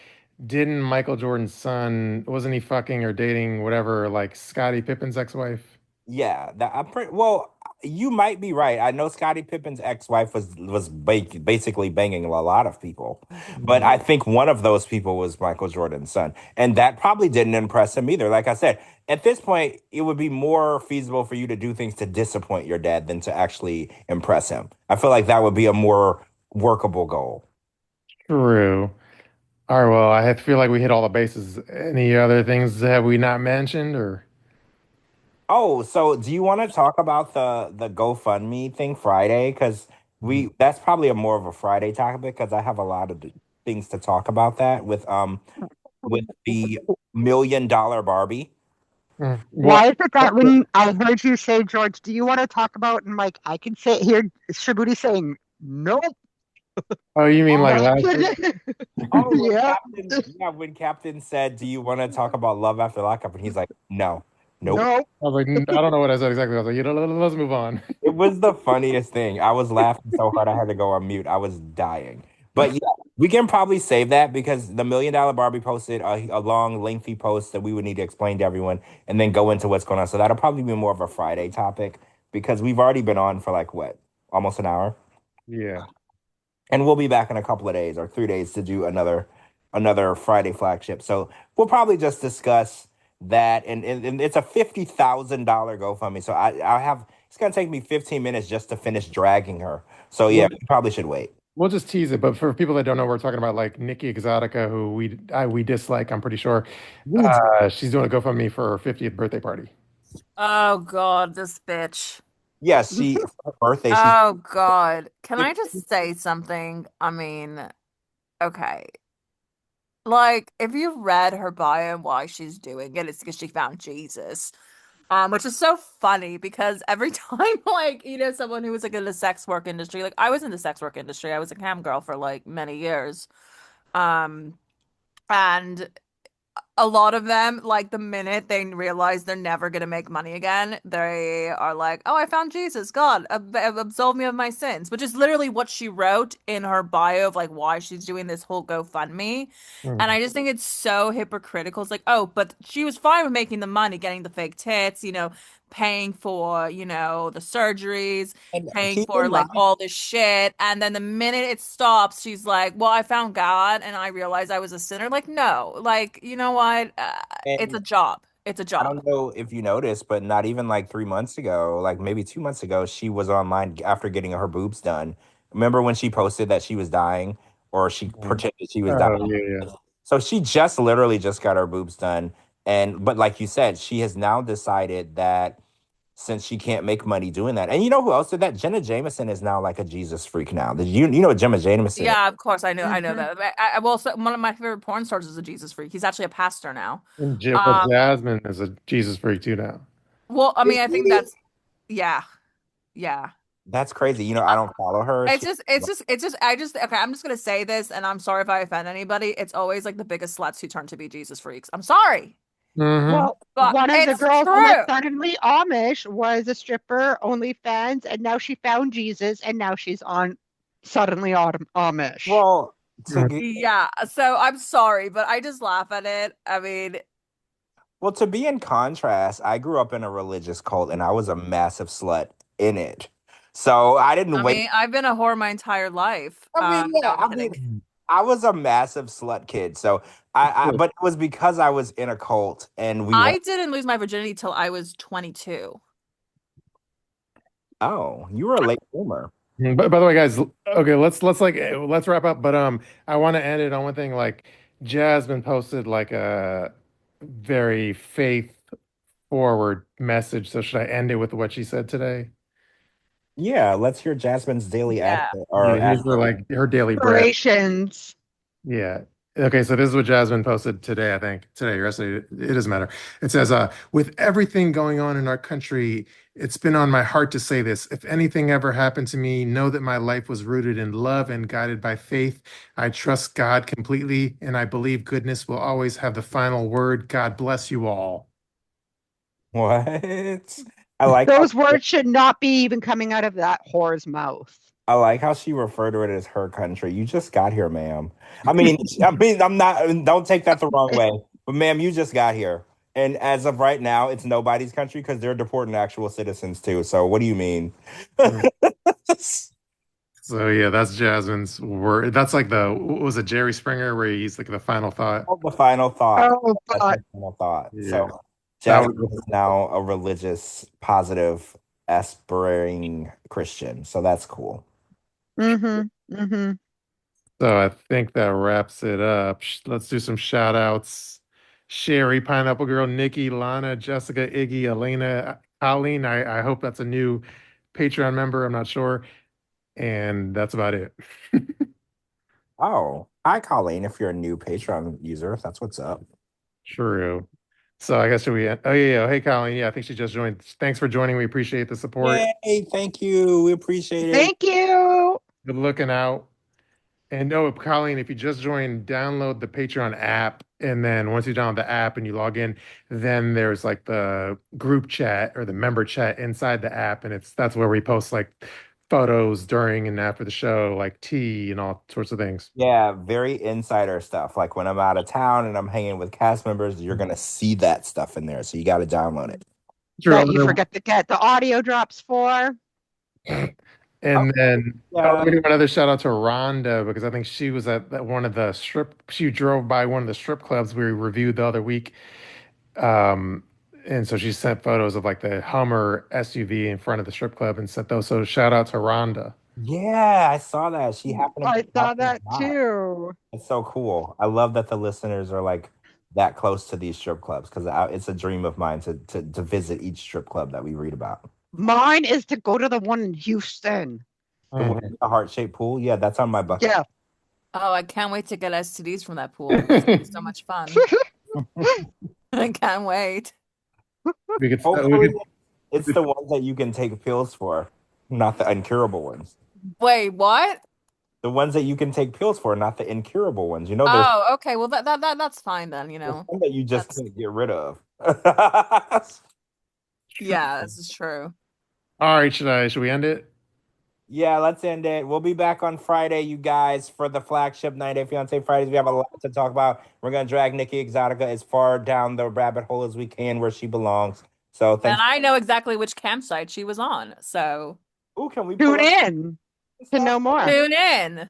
didn't Michael Jordan's son wasn't he fucking or dating whatever like Scottie Pippen's ex-wife? Yeah, that I'm pretty well. You might be right. I know Scottie Pippen's ex-wife was basically banging a lot of people, but Mhm. I think one of those people was Michael Jordan's son, and that probably didn't impress him either. Like I said, at this point, it would be more feasible for you to do things to disappoint your dad than to actually impress him. I feel like that would be a more workable goal. True. All right, well, I feel like we hit all the bases. Any other things have we not mentioned or Oh, so do you want to talk about the GoFundMe thing Friday? Because we that's probably a more of a Friday topic because I have a lot of things to talk about that with the $1 million Barbie. Well, Why is it that when I heard you say, George, do you want to talk about? And like, I can sit here, Shabooty saying, nope. oh, you mean like Oh, last week? oh, Yeah. when Captain said, "Do you want to talk about Love After Lockup?" And he's like, "No, nope." Nope. I was like, I don't know what I said exactly. I was like, let's move on. It was the funniest thing. I was laughing so hard I had to go on mute. I was dying. But yeah, we can probably save that because the $1 million Barbie posted a long, lengthy post that we would need to explain to everyone and then go into what's going on. So that'll probably be more of a Friday topic because we've already been on for like what, almost an hour? Yeah. And we'll be back in a couple of days or 3 days to do another Friday flagship. So we'll probably just discuss that, and it's a $50,000 GoFundMe. So I have it's gonna take me 15 minutes just to finish dragging her. So yeah, We'll we probably should wait. we'll just tease it. But for people that don't know, we're talking about like Nikki Exotica, who we dislike. I'm pretty sure. She's doing a GoFundMe for her 50th birthday party. Oh God, this bitch. Yeah, she for her birthday. She's Oh God. Can I just say something? I mean, okay. Like, if you read her bio and why she's doing it, it's because she found Jesus. Which is so funny because every time, like, someone who was like in the sex work industry, like I was in the sex work industry, I was a cam girl for like many years. Um, and a lot of them, like the minute they realize they're never gonna make money again, they are like, "Oh, I found Jesus. God, absolve me of my sins," which is literally what she wrote in her bio of like why she's doing this whole GoFundMe. And Mhm. I just think it's so hypocritical. It's like, oh, but she was fine with making the money, getting the fake tits, paying for, the surgeries, and paying keep for in like mind. all this shit. And then the minute it stops, she's like, well, I found God and I realized I was a sinner. Like, no, like, you know what? It's And a job. It's a I job. don't know if you noticed, but not even like 3 months ago, like maybe 2 months ago, she was online after getting her boobs done. Remember when she posted that she was dying or she Mhm. pretended she was dying? Oh yeah, yeah. So she just literally just got her boobs done. And but like you said, she has now decided that since she can't make money doing that. And you know who else did that? Jenna Jameson is now like a Jesus freak now. Did you know what Jenna Jameson is? Yeah, of course I know Mhm. that. Well, so one of my favorite porn stars is a Jesus freak. He's actually a pastor now. And well, Um, Jasmine is a Jesus freak too now. well, I Is mean, I think he? that's yeah, yeah. That's crazy. You know, Uh, I don't follow her. I just, okay, I'm just gonna say this, and I'm sorry if I offend anybody. It's always like the biggest sluts who turn to be Jesus freaks. I'm sorry, Hmm. Well, but one of the it's girls on that true. Suddenly Amish was a stripper, OnlyFans, and now she found Jesus, and now she's on Suddenly Amish. Well, to get, Yeah, so I'm sorry, but I just laugh at it. I mean, well, to be in contrast, I grew up in a religious cult and I was a massive slut in it. So I didn't wait. I've been a whore my entire life. I mean, No, yeah, I'm kidding. I was a massive slut kid. So but it was because I was in a cult and we went, I didn't lose my virginity till I was 22. oh, you were a late bloomer. But by the way, guys, okay, let's wrap up. But I want to end it on one thing. Like Jasmine posted like a very faith forward message. So should I end it with what she said today? Yeah, let's hear Jasmine's daily Yeah. accent Yeah, or here's her aspiration. like her daily bread. Inspirations. Yeah. Okay, so this is what Jasmine posted today, I think. Today, yesterday, it doesn't matter. It says, with everything going on in our country, it's been on my heart to say this. If anything ever happened to me, know that my life was rooted in love and guided by faith. I trust God completely, and I believe goodness will always have the final word. God bless you all. What? I like how Those words should not be even coming out of that whore's mouth. I like how she referred to it as her country. You just got here, ma'am. I mean, I'm not. Don't take that the wrong way, but ma'am, you just got here, and as of right now, it's nobody's country because they're deporting actual citizens too. So, what do you mean? Mm. So yeah, that's Jasmine's word. That's like what was it, Jerry Springer, where he's like the final thought. Oh, the final thought. Oh, That's but the final thought. Yeah, So, that Jasmine was. is now a religious, positive, aspiring Christian. So that's cool. mm-hmm, mm-hmm. So I think that wraps it up. Let's do some shout outs. Sherry, Pineapple Girl, Nikki, Lana, Jessica, Iggy, Elena, Colleen. I hope that's a new Patreon member. I'm not sure. And that's about it. Oh, hi, Colleen. If you're a new Patreon user, that's what's up. True. So I guess should we? Oh yeah. Hey, Colleen. Yeah, I think she just joined. Thanks for joining. We appreciate the support. Yay! Thank you. We appreciate it. Thank you. Good looking out. And oh, Colleen, if you just joined, download the Patreon app. And then once you download the app and you log in, then there's like the group chat or the member chat inside the app. And that's where we post like photos during and after the show, like tea and all sorts of things. Yeah, very insider stuff. Like when I'm out of town and I'm hanging with cast members, you're gonna see that stuff in there. So you got to download it. True. That you forget to get the audio drops for. Oh, And then yeah. we do another shout out to Rhonda because I think she was at one of the she drove by one of the strip clubs we reviewed the other week. Um, and so she sent photos of like the Hummer SUV in front of the strip club and sent those. So shout out to Rhonda. Yeah, I saw that. She happened to I be saw walking that by. too. It's so cool. I love that the listeners are like that close to these strip clubs because it's a dream of mine to visit each strip club that we read about. Mine is to go to the one in Houston. The one with the heart-shaped pool, yeah, that's on my bucket. Yeah. Oh, I can't wait to get STDs from that pool. It's gonna be so much fun. I can't wait. We could, Hopefully, it's the ones that you can take pills for, not the incurable ones. Wait, what? The ones that you can take pills for, not the incurable ones. You know, there's Oh, okay. Well, that's fine then, you know. some that you just That's can't get rid of. yeah, this is true. all right, should we end it? Yeah, let's end it. We'll be back on Friday, you guys, for the flagship 90 Day Fiancé Fridays. We have a lot to talk about. We're going to drag Nikki Exotica as far down the rabbit hole as we can where she belongs. So And thanks. I know exactly which campsite she was on. So Ooh, can we pull Tune up in to know more. tune in.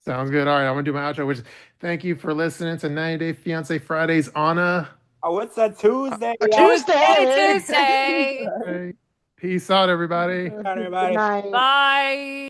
Sounds good. All right, I'm gonna do my outro, which is thank you for listening to 90 Day Fiancé Fridays on Oh, it's a Tuesday. A y'all. Tuesday. Tuesday. Tuesday. Peace out, everybody. Good night, Good everybody. night. Bye.